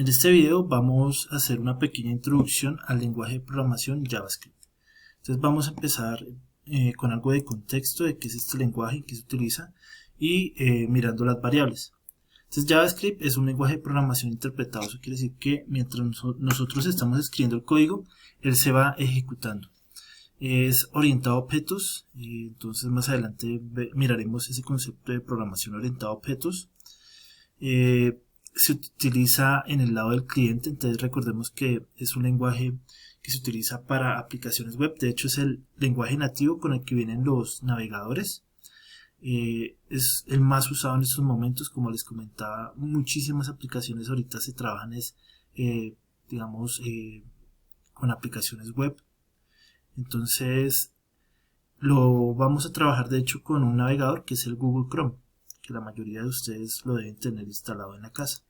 En este video vamos a hacer una pequeña introducción al lenguaje de programación JavaScript. Entonces vamos a empezar con algo de contexto de qué es este lenguaje y qué se utiliza y mirando las variables. Entonces JavaScript es un lenguaje de programación interpretado. Eso quiere decir que mientras nosotros estamos escribiendo el código, él se va ejecutando. Es orientado a objetos, entonces más adelante miraremos ese concepto de programación orientada a objetos. Se utiliza en el lado del cliente, entonces recordemos que es un lenguaje que se utiliza para aplicaciones web. De hecho es el lenguaje nativo con el que vienen los navegadores. Es el más usado en estos momentos. Como les comentaba, muchísimas aplicaciones ahorita se trabajan con aplicaciones web. Entonces lo vamos a trabajar de hecho con un navegador que es el Google Chrome, que la mayoría de ustedes lo deben tener instalado en la casa.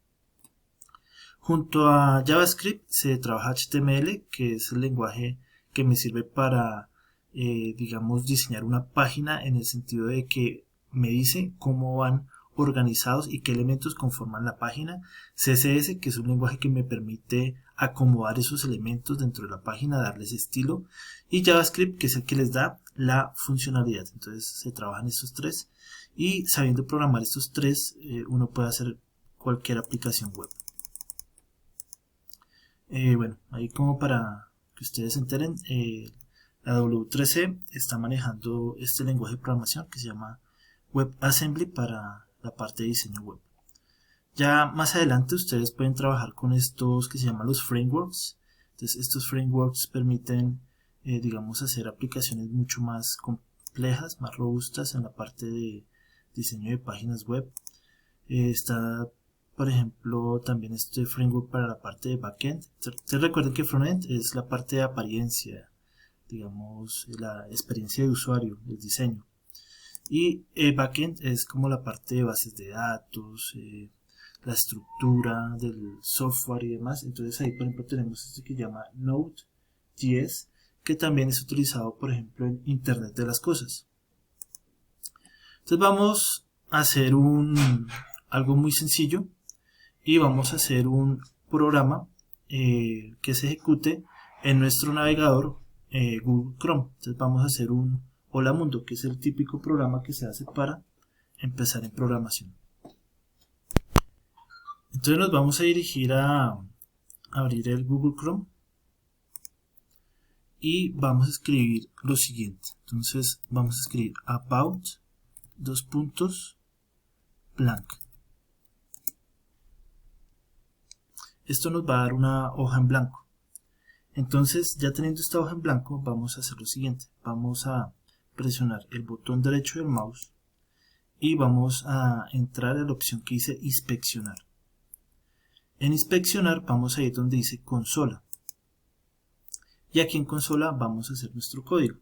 Junto a JavaScript se trabaja HTML, que es el lenguaje que me sirve para diseñar una página, en el sentido de que me dice cómo van organizados y qué elementos conforman la página. CSS, que es un lenguaje que me permite acomodar esos elementos dentro de la página, darles estilo, y JavaScript, que es el que les da la funcionalidad. Entonces se trabajan estos tres, y sabiendo programar estos tres uno puede hacer cualquier aplicación web. Bueno, ahí como para que ustedes se enteren, la W3C está manejando este lenguaje de programación que se llama WebAssembly para la parte de diseño web. Ya más adelante ustedes pueden trabajar con estos que se llaman los frameworks. Entonces estos frameworks permiten hacer aplicaciones mucho más complejas, más robustas en la parte de diseño de páginas web. Está por ejemplo también este framework para la parte de backend. Ustedes recuerden que frontend es la parte de apariencia, la experiencia de usuario, el diseño, y backend es como la parte de bases de datos, la estructura del software y demás. Entonces ahí por ejemplo tenemos este que se llama Node.js, que también es utilizado por ejemplo en Internet de las cosas. Entonces vamos a hacer algo muy sencillo, y vamos a hacer un programa que se ejecute en nuestro navegador Google Chrome. Entonces vamos a hacer un Hola Mundo, que es el típico programa que se hace para empezar en programación. Entonces nos vamos a dirigir a abrir el Google Chrome y vamos a escribir lo siguiente. Entonces vamos a escribir about blank. Esto nos va a dar una hoja en blanco. Entonces, ya teniendo esta hoja en blanco, vamos a hacer lo siguiente. Vamos a presionar el botón derecho del mouse y vamos a entrar a la opción que dice inspeccionar. En inspeccionar vamos a ir donde dice consola, y aquí en consola vamos a hacer nuestro código.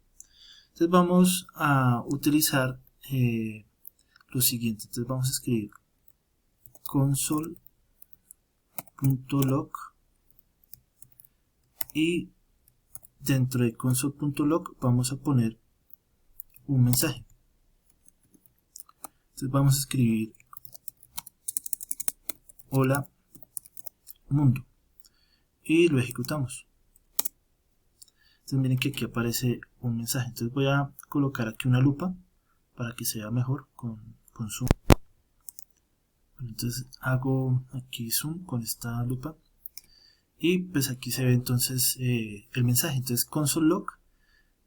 Entonces vamos a utilizar lo siguiente. Entonces vamos a escribir console.log y dentro de console.log vamos a poner un mensaje. Entonces vamos a escribir hola mundo y lo ejecutamos. Entonces miren que aquí aparece un mensaje. Entonces voy a colocar aquí una lupa para que se vea mejor con zoom. Entonces hago aquí zoom con esta lupa y pues aquí se ve entonces el mensaje. Entonces console.log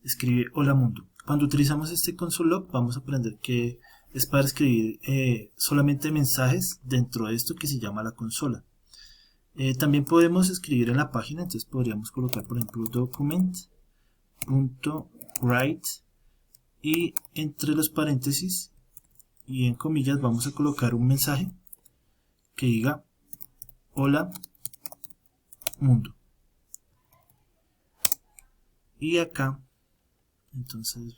escribe hola mundo. Cuando utilizamos este console.log vamos a aprender que es para escribir solamente mensajes dentro de esto que se llama la consola. También podemos escribir en la página. Entonces podríamos colocar por ejemplo document.write y entre los paréntesis y en comillas vamos a colocar un mensaje que diga hola mundo. Y acá entonces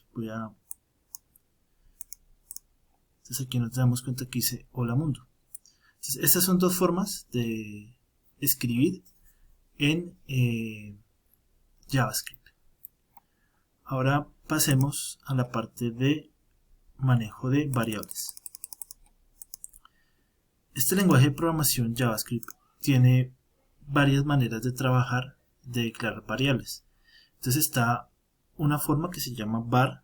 aquí nos damos cuenta que dice hola mundo. Entonces, estas son dos formas de escribir en JavaScript. Ahora pasemos a la parte de manejo de variables. Este lenguaje de programación JavaScript tiene varias maneras de trabajar, de declarar variables. Entonces está una forma que se llama var,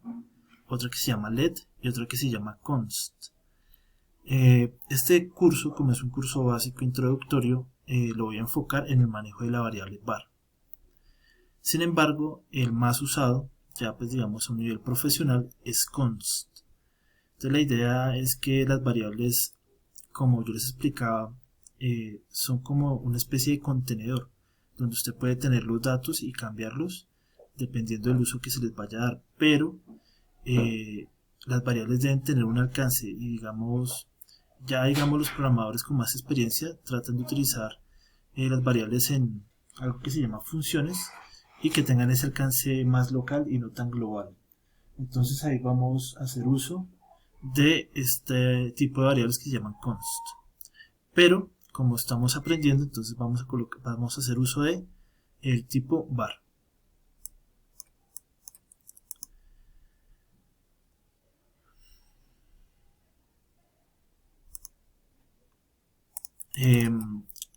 otra que se llama let y otra que se llama const. Este curso, como es un curso básico introductorio, lo voy a enfocar en el manejo de la variable var. Sin embargo, el más usado, ya pues digamos a un nivel profesional, es const. Entonces la idea es que las variables, como yo les explicaba, son como una especie de contenedor donde usted puede tener los datos y cambiarlos dependiendo del uso que se les vaya a dar, pero las variables deben tener un alcance y digamos los programadores con más experiencia tratan de utilizar las variables en algo que se llama funciones y que tengan ese alcance más local y no tan global. Entonces ahí vamos a hacer uso de este tipo de variables que se llaman const. Pero como estamos aprendiendo, entonces vamos a hacer uso de el tipo var.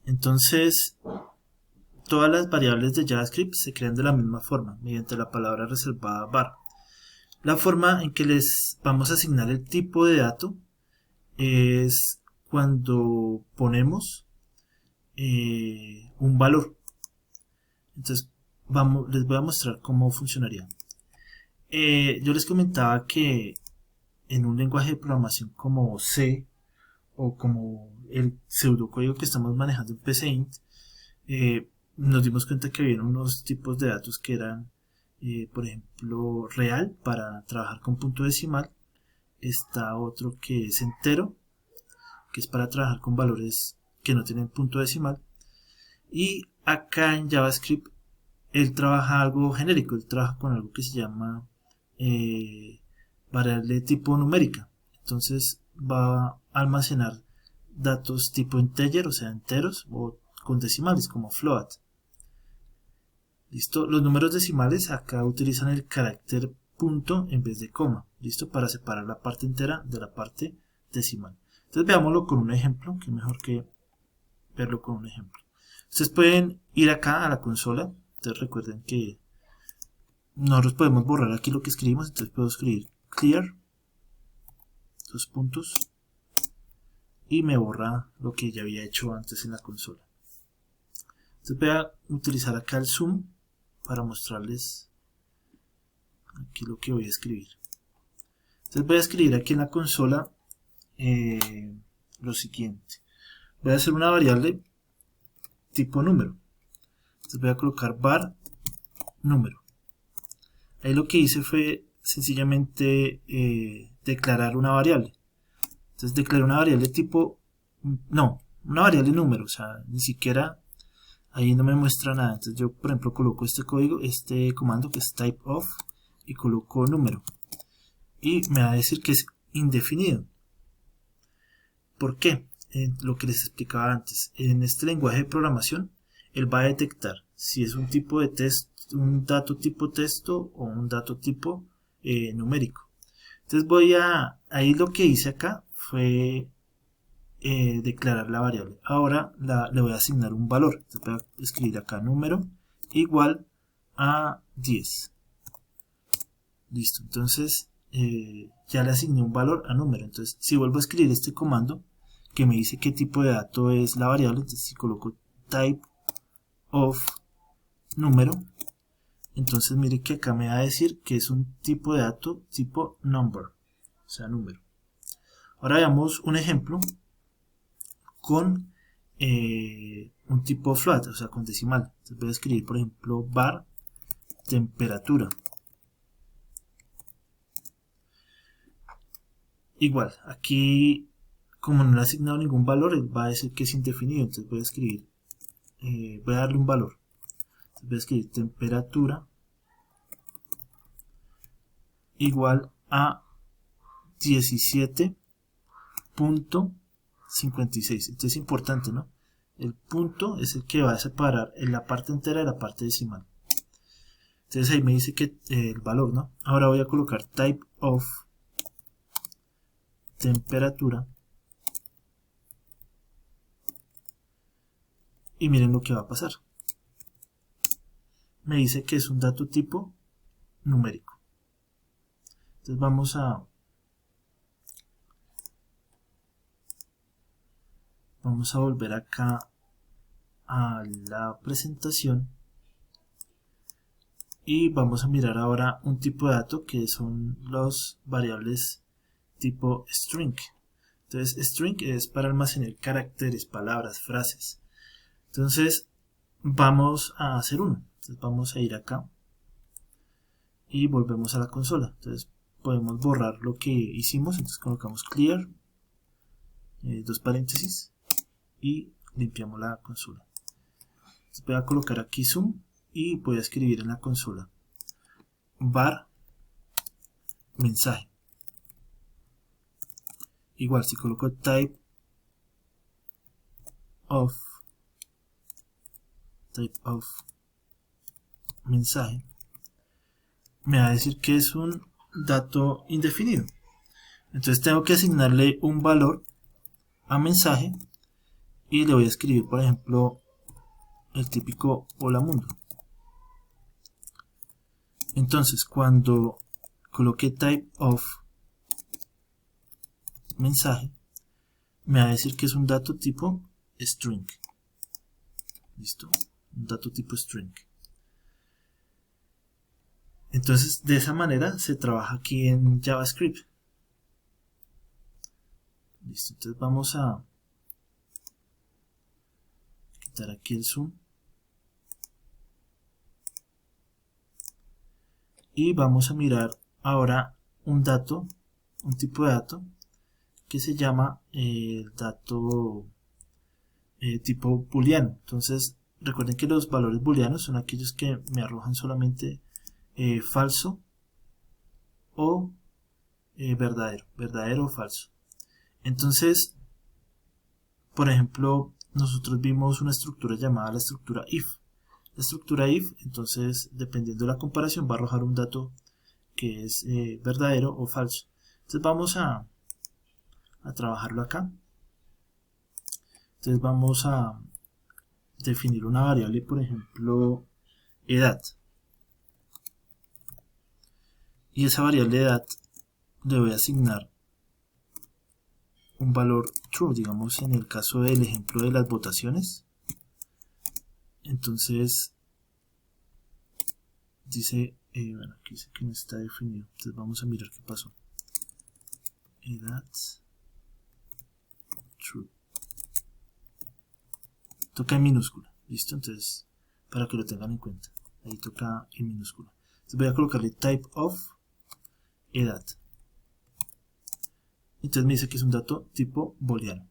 Entonces todas las variables de JavaScript se crean de la misma forma, mediante la palabra reservada var. La forma en que les vamos a asignar el tipo de dato es cuando ponemos un valor. Entonces les voy a mostrar cómo funcionaría. Yo les comentaba que en un lenguaje de programación como C o como el pseudocódigo que estamos manejando en PCInt, nos dimos cuenta que había unos tipos de datos que eran, por ejemplo, real para trabajar con punto decimal. Está otro que es entero, que es para trabajar con valores que no tienen punto decimal. Y acá en JavaScript él trabaja algo genérico, él trabaja con algo que se llama variable tipo numérica. Entonces va a almacenar datos tipo integer, o sea enteros, o con decimales como float. ¿Listo? Los números decimales acá utilizan el carácter punto en vez de coma, ¿listo? Para separar la parte entera de la parte decimal. Entonces veámoslo con un ejemplo, que mejor que verlo con un ejemplo. Ustedes pueden ir acá a la consola. Entonces recuerden que nosotros podemos borrar aquí lo que escribimos. Entonces puedo escribir clear, dos puntos, y me borra lo que ya había hecho antes en la consola. Entonces voy a utilizar acá el zoom para mostrarles aquí lo que voy a escribir. Entonces voy a escribir aquí en la consola lo siguiente. Voy a hacer una variable tipo número. Entonces voy a colocar var número. Ahí lo que hice fue sencillamente declarar una variable. Entonces declaré una variable tipo, no, una variable número, o sea, ni siquiera ahí no me muestra nada. Entonces yo, por ejemplo, coloco este código, este comando que es typeof y coloco número. Y me va a decir que es indefinido. ¿Por qué? Lo que les explicaba antes. En este lenguaje de programación, él va a detectar si es un tipo de texto, un dato tipo texto o un dato tipo numérico. Entonces ahí lo que hice acá fue declarar la variable. Ahora le voy a asignar un valor. Entonces voy a escribir acá número igual a 10. Listo. Entonces ya le asigné un valor a número. Entonces si vuelvo a escribir este comando que me dice qué tipo de dato es la variable, entonces si coloco type of número, entonces mire que acá me va a decir que es un tipo de dato tipo number, o sea número. Ahora veamos un ejemplo con un tipo float, o sea con decimal. Entonces voy a escribir por ejemplo var temperatura. Igual, aquí como no le he asignado ningún valor, él va a decir que es indefinido. Entonces voy a escribir, voy a darle un valor. Entonces voy a escribir temperatura igual a 17.56. Esto es importante, ¿no? El punto es el que va a separar en la parte entera de la parte decimal. Entonces ahí me dice que el valor, ¿no? Ahora voy a colocar type of temperatura y miren lo que va a pasar. Me dice que es un dato tipo numérico. Entonces vamos a volver acá a la presentación y vamos a mirar ahora un tipo de dato que son los variables tipo string. Entonces string es para almacenar caracteres, palabras, frases. Entonces vamos a hacer uno. Entonces vamos a ir acá y volvemos a la consola. Entonces podemos borrar lo que hicimos. Entonces colocamos clear, dos paréntesis, y limpiamos la consola. Entonces voy a colocar aquí zoom y voy a escribir en la consola var mensaje. Igual si coloco type of mensaje, me va a decir que es un dato indefinido. Entonces tengo que asignarle un valor a mensaje y le voy a escribir, por ejemplo, el típico hola mundo. Entonces cuando coloque type of mensaje, me va a decir que es un dato tipo string. Listo, un dato tipo string. Entonces de esa manera se trabaja aquí en JavaScript. Listo, entonces vamos a quitar aquí el zoom y vamos a mirar ahora un dato, un tipo de dato que se llama el dato tipo booleano. Entonces recuerden que los valores booleanos son aquellos que me arrojan solamente falso o verdadero o falso. Entonces, por ejemplo, nosotros vimos una estructura llamada la estructura if. La estructura if, entonces, dependiendo de la comparación, va a arrojar un dato que es verdadero o falso. Entonces vamos a trabajarlo acá. Entonces vamos a definir una variable, por ejemplo, edad. Y esa variable de edad le voy a asignar un valor true, digamos en el caso del ejemplo de las votaciones. Entonces dice, bueno, aquí dice que no está definido, entonces vamos a mirar qué pasó. Edad true, toca en minúscula, listo, entonces para que lo tengan en cuenta, ahí toca en minúscula. Entonces voy a colocarle type of edad. Entonces me dice que es un dato tipo booleano.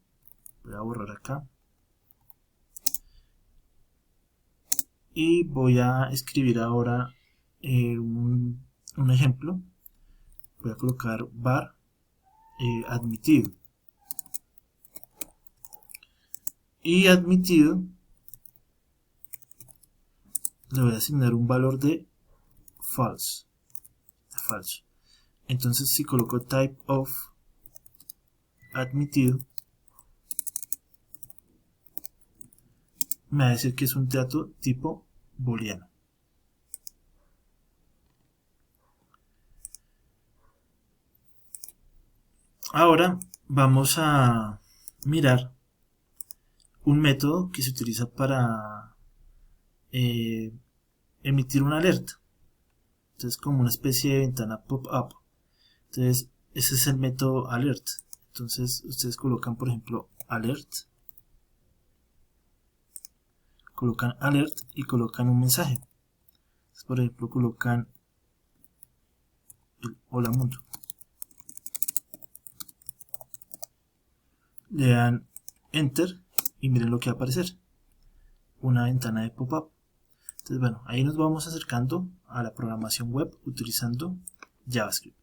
Voy a borrar acá y voy a escribir ahora un ejemplo. Voy a colocar var admitido, y admitido le voy a asignar un valor de false, falso. Entonces si coloco type of admitido, me va a decir que es un dato tipo booleano. Ahora vamos a mirar un método que se utiliza para emitir una alerta. Entonces como una especie de ventana pop-up. Entonces ese es el método alert. Entonces ustedes colocan, por ejemplo, alert, colocan alert y colocan un mensaje. Entonces, por ejemplo, colocan el hola mundo, le dan enter y miren lo que va a aparecer, una ventana de pop-up. Entonces bueno, ahí nos vamos acercando a la programación web utilizando JavaScript.